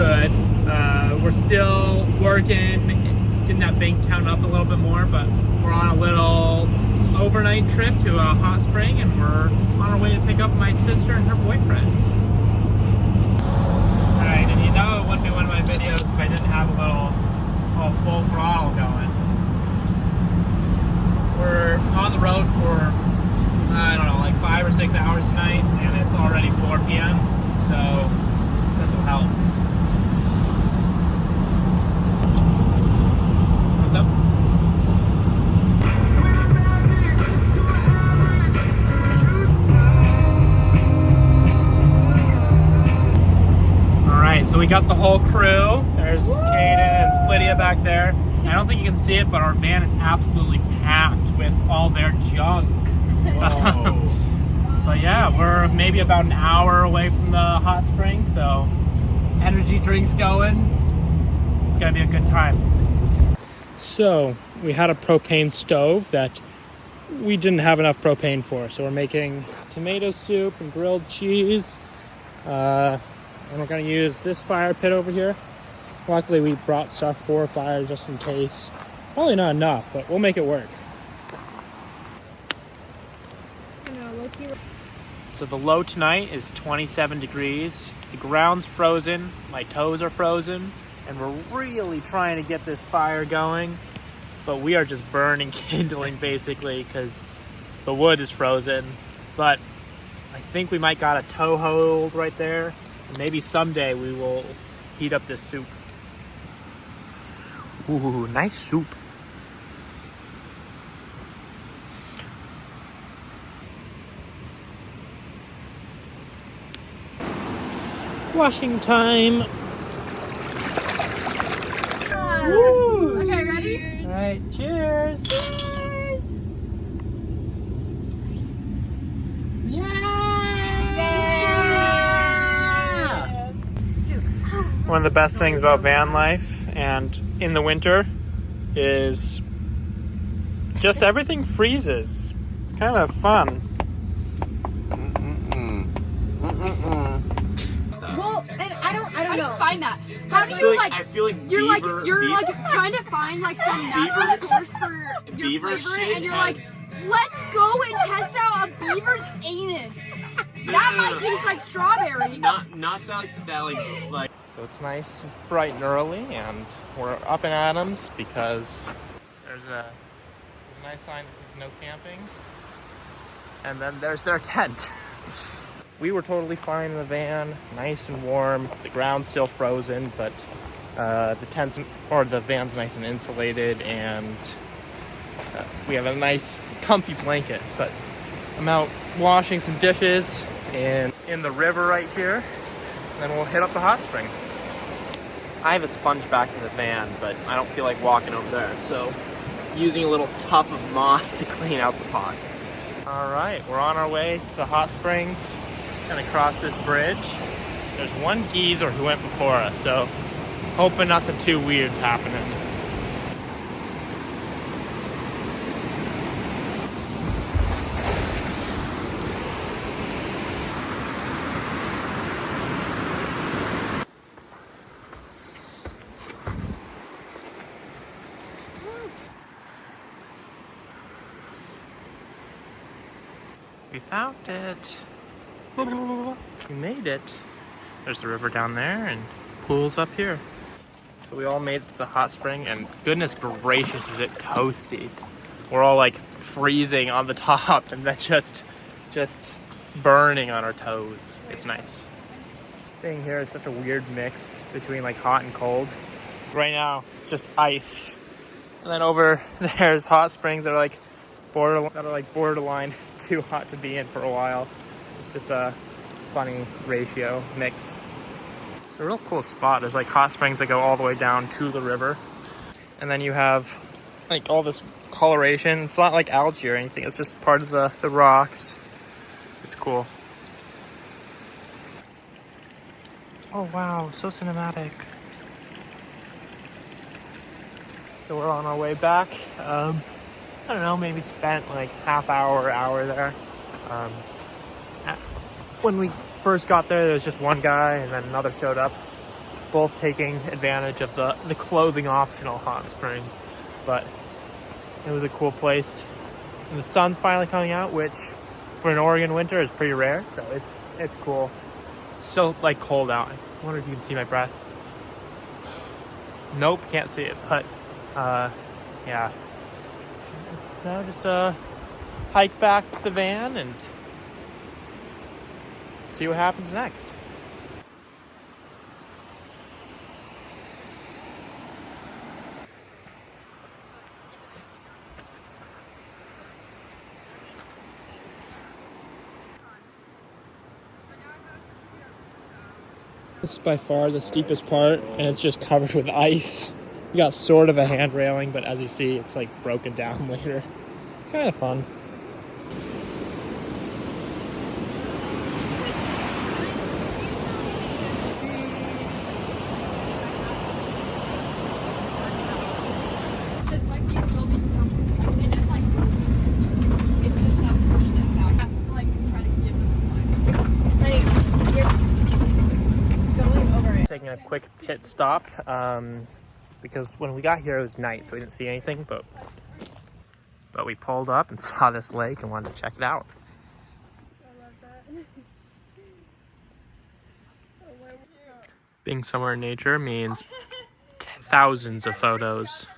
good. We're still working, getting that bank count up a little bit more, but we're on a little overnight trip to a hot spring, and we're on our way to pick up my sister and her boyfriend. Alright, and you know it wouldn't be one of my videos if I didn't have a little full throttle going. We're on the road for, I don't know, like 5 or 6 hours tonight, and it's already 4 p.m., so this will help. What's up? Alright, so we got the whole crew. There's Kaden and Lydia back there. I don't think you can see it, but our van is absolutely packed with all their junk. Whoa. But yeah, we're maybe about an hour away from the hot spring, so energy drinks going. It's gonna be a good time. So we had a propane stove that we didn't have enough propane for, so we're making tomato soup and grilled cheese. And we're gonna use this fire pit over here. Luckily we brought stuff for a fire just in case. Probably not enough, but we'll make it work. So the low tonight is 27 degrees. The ground's frozen, my toes are frozen, and we're really trying to get this fire going. But we are just burning kindling basically because the wood is frozen. But I think we might got a toe hold right there. And maybe someday we will heat up this soup. Ooh, nice soup. Washing time. Woo! Okay, ready? All right, cheers. Cheers! Yeah! One of the best things about van life and in the winter is just everything freezes. It's kind of fun. Well, and I don't know. Find that. How do you I feel like you're beaver, you're like trying to find like some natural source for your beaver flavor, shit and you're like, let's go and test out a beaver's anus. That might taste like strawberry. Not that like. So it's nice and bright and early, and we're up in Adams because there's a nice sign that says no camping, and then there's their tent. We were totally fine in the van, nice and warm. The ground's still frozen, but the van's nice and insulated, and we have a nice comfy blanket. But I'm out washing some dishes in the river right here, and then we'll hit up the hot spring. I have a sponge back in the van, but I don't feel like walking over there, so using a little tuft of moss to clean out the pot. All right, we're on our way to the hot springs. Gonna cross this bridge. There's one geezer who went before us, so hoping nothing too weird's happening. We found it. We made it. There's the river down there and pools up here. So we all made it to the hot spring, and goodness gracious, is it toasty. We're all like freezing on the top and then just burning on our toes. It's nice. Being here is such a weird mix between like hot and cold. Right now it's just ice. And then over there's hot springs that are like borderline too hot to be in for a while. It's just a funny ratio mix. A real cool spot. There's like hot springs that go all the way down to the river. And then you have like all this coloration. It's not like algae or anything. It's just part of the rocks. It's cool. Oh wow, so cinematic. So we're on our way back. I don't know, maybe spent like half hour or hour there. When we first got there was just one guy, and then another showed up. both taking advantage of the clothing optional hot spring. But it was a cool place. And the sun's finally coming out, which for an Oregon winter is pretty rare. So it's cool. It's still like cold out. I wonder if you can see my breath. Nope, can't see it. But yeah, it's now just a hike back to the van and see what happens next. This is by far the steepest part, and it's just covered with ice. You got sort of a hand railing, but as you see, it's like broken down later. Kind of fun. Taking a quick pit stop because when we got here it was night, so we didn't see anything, but we pulled up and saw this lake and wanted to check it out. I love that. Being somewhere in nature means thousands of photos.